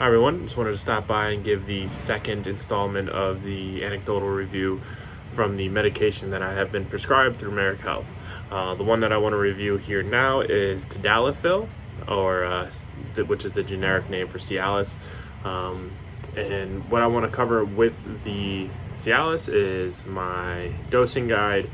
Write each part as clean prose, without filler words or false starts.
Hi everyone, just wanted to stop by and give the second installment of the anecdotal review from the medication that I have been prescribed through Merrick Health. The one that I want to review here now is TADALAFIL, which is the generic name for CIALIS. And what I want to cover with the CIALIS is my dosing guide,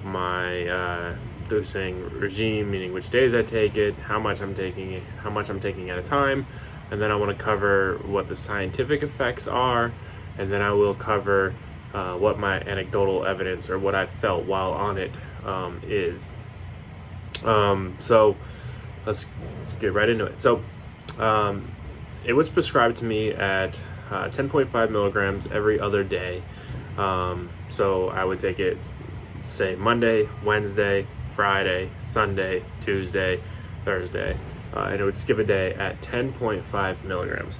my dosing regime, meaning which days I take it, how much I'm taking it, how much I'm taking at a time, and then I want to cover what the scientific effects are, and then I will cover what my anecdotal evidence or what I felt while on it is. So let's get right into it. So it was prescribed to me at 10.5 milligrams every other day. So I would take it, say, Monday, Wednesday, Friday, Sunday, Tuesday, Thursday, and it would skip a day at 10.5 milligrams.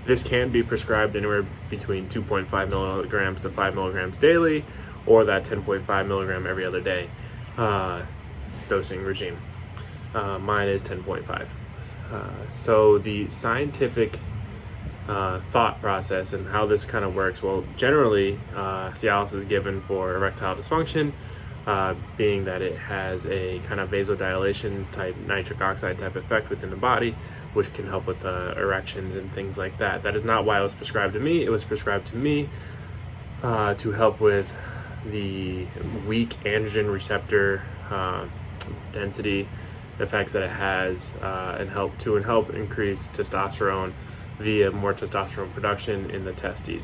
This can be prescribed anywhere between 2.5 milligrams to 5 milligrams daily, or that 10.5 milligram every other day dosing regime. Mine is 10.5. So the scientific thought process and how this kind of works, well, generally Cialis is given for erectile dysfunction, being that it has a kind of vasodilation type nitric oxide type effect within the body, which can help with erections and things like that. That is not why it was prescribed to me. It was prescribed to me to help with the weak androgen receptor density effects that it has, and help increase testosterone via more testosterone production in the testes.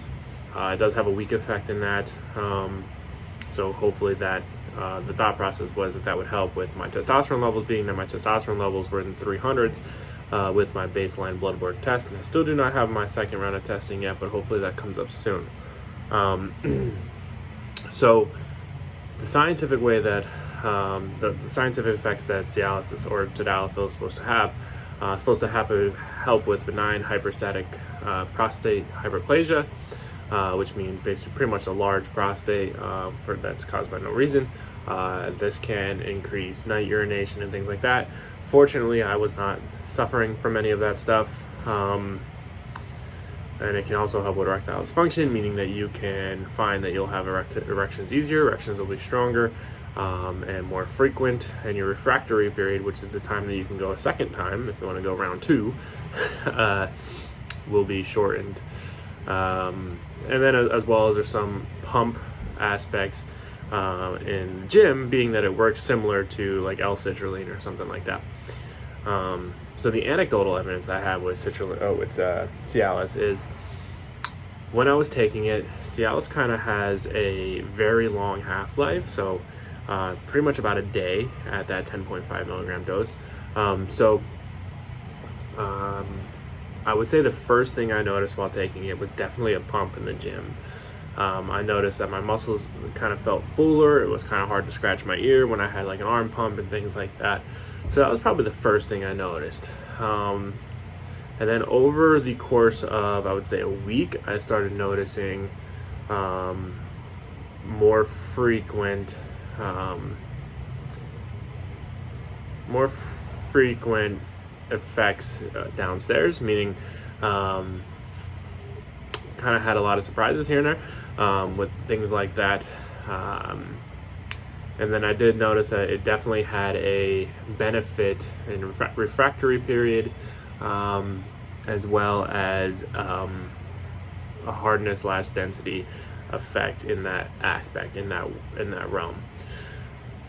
It does have a weak effect in that, so hopefully that the thought process was that would help with my testosterone levels, being that my testosterone levels were in the 300s with my baseline blood work test, and I still do not have my second round of testing yet, but hopefully that comes up soon. So the scientific way that the scientific effects that Cialis or Tadalafil is supposed to help with benign hyperstatic prostate hyperplasia, which means basically pretty much a large prostate that's caused by no reason. This can increase night urination and things like that. Fortunately, I was not suffering from any of that stuff. And it can also help with erectile dysfunction, meaning that you can find that you'll have erections easier, erections will be stronger, and more frequent, and your refractory period, which is the time that you can go a second time, if you want to go round two, will be shortened. And then as well as there's some pump aspects in the gym, being that it works similar to like L-citrulline or something like that. So the anecdotal evidence I have with Cialis is when I was taking it, Cialis kind of has a very long half-life, so pretty much about a day at that 10.5 milligram dose. I would say the first thing I noticed while taking it was definitely a pump in the gym. I noticed that my muscles kind of felt fuller. It was kind of hard to scratch my ear when I had like an arm pump and things like that. So that was probably the first thing I noticed. And then over the course of, I would say, a week, I started noticing more frequent effects downstairs, meaning kind of had a lot of surprises here and there with things like that. And then I did notice that it definitely had a benefit in refractory period, as well as a hardness / density effect in that aspect, in that realm.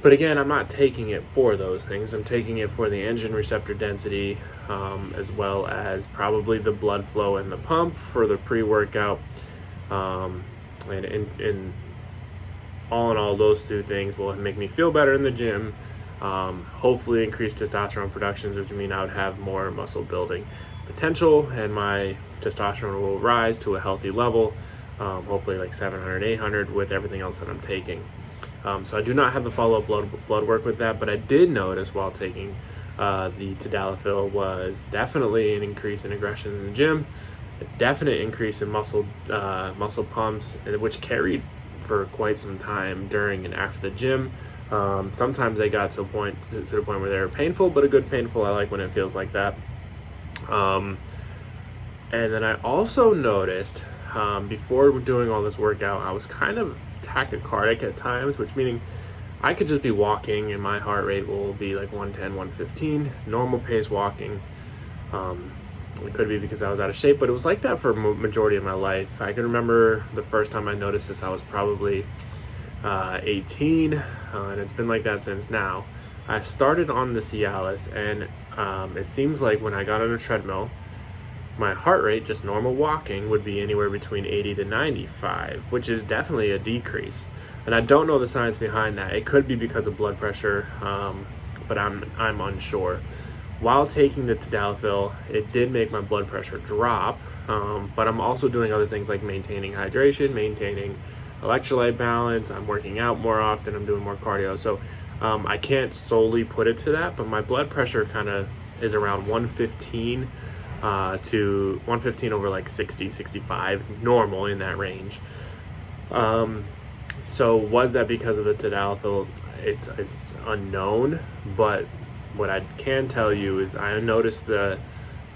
But again, I'm not taking it for those things. I'm taking it for the androgen receptor density, as well as probably the blood flow and the pump for the pre-workout. And in all, those two things will make me feel better in the gym. Hopefully increase testosterone production, which means I would have more muscle building potential, and my testosterone will rise to a healthy level, hopefully like 700, 800 with everything else that I'm taking. So I do not have the follow-up blood work with that, but I did notice while taking the Tadalafil was definitely an increase in aggression in the gym, a definite increase in muscle pumps, which carried for quite some time during and after the gym. Sometimes they got to the point where they were painful, but a good painful. I like when it feels like that. And then I also noticed before doing all this workout, I was kind of tachycardic at times, which meaning I could just be walking and my heart rate will be like 110, 115, normal pace walking. It could be because I was out of shape, but it was like that for majority of my life. I can remember the first time I noticed this, I was probably 18, and it's been like that since now. I started on the CIALIS, and it seems like when I got on a treadmill, my heart rate, just normal walking, would be anywhere between 80 to 95, which is definitely a decrease. And I don't know the science behind that. It could be because of blood pressure, but I'm unsure. While taking the TADALAFIL, it did make my blood pressure drop, but I'm also doing other things like maintaining hydration, maintaining electrolyte balance. I'm working out more often. I'm doing more cardio. So I can't solely put it to that, but my blood pressure kind of is around 115 to 115 over like 60, 65, normal in that range. So was that because of the TADALAFIL? It's unknown, but what I can tell you is I noticed the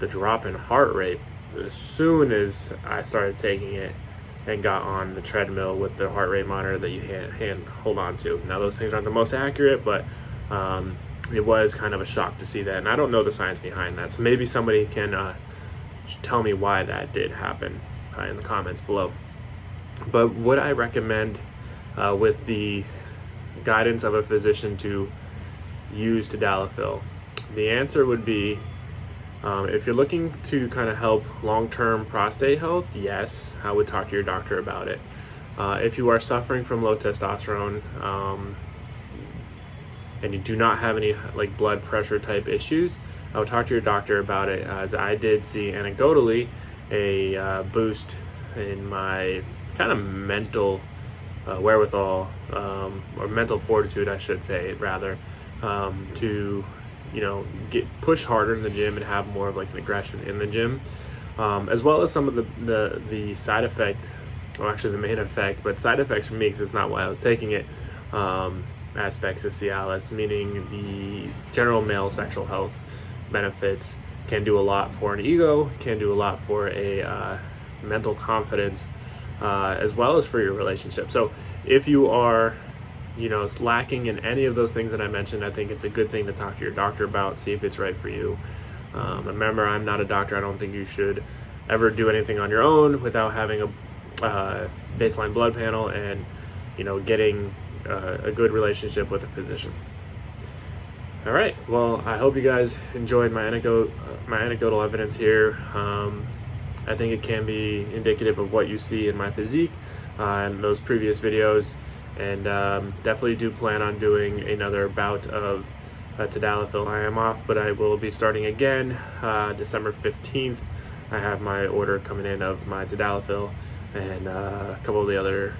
drop in heart rate as soon as I started taking it and got on the treadmill with the heart rate monitor that you hand hold on to. Now those things aren't the most accurate, but it was kind of a shock to see that, and I don't know the science behind that. So maybe somebody can tell me why that did happen in the comments below. But would I recommend, with the guidance of a physician, to use TADALAFIL? The answer would be, if you're looking to kind of help long-term prostate health, yes, I would talk to your doctor about it. If you are suffering from low testosterone and you do not have any like blood pressure type issues, I would talk to your doctor about it, as I did see anecdotally a boost in my kind of mental wherewithal, or mental fortitude, I should say, rather, to push harder in the gym and have more of like an aggression in the gym, as well as some of the side effect, or actually the main effect, but side effects for me, because it's not why I was taking it, aspects of CIALIS, meaning the general male sexual health benefits can do a lot for an ego, can do a lot for a mental confidence, as well as for your relationship. So if you are lacking in any of those things that I mentioned, I think it's a good thing to talk to your doctor about, see if it's right for you. Remember, I'm not a doctor. I don't think you should ever do anything on your own without having a baseline blood panel and getting a good relationship with a physician. All right, well, I hope you guys enjoyed my anecdotal evidence here. I think it can be indicative of what you see in my physique in those previous videos, and definitely do plan on doing another bout of TADALAFIL. I am off, but I will be starting again December 15th. I have my order coming in of my TADALAFIL and a couple of the other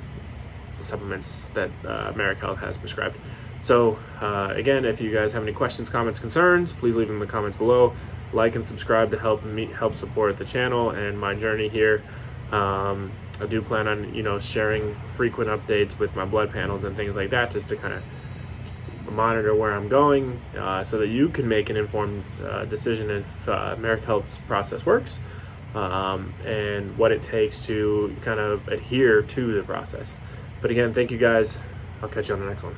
supplements that Merrick Health has prescribed. So again, if you guys have any questions, comments, concerns, please leave them in the comments below. Like and subscribe to help support the channel and my journey here. I do plan on sharing frequent updates with my blood panels and things like that, just to kind of monitor where I'm going, so that you can make an informed decision if Merrick Health's process works, and what it takes to kind of adhere to the process. But again, thank you guys. I'll catch you on the next one.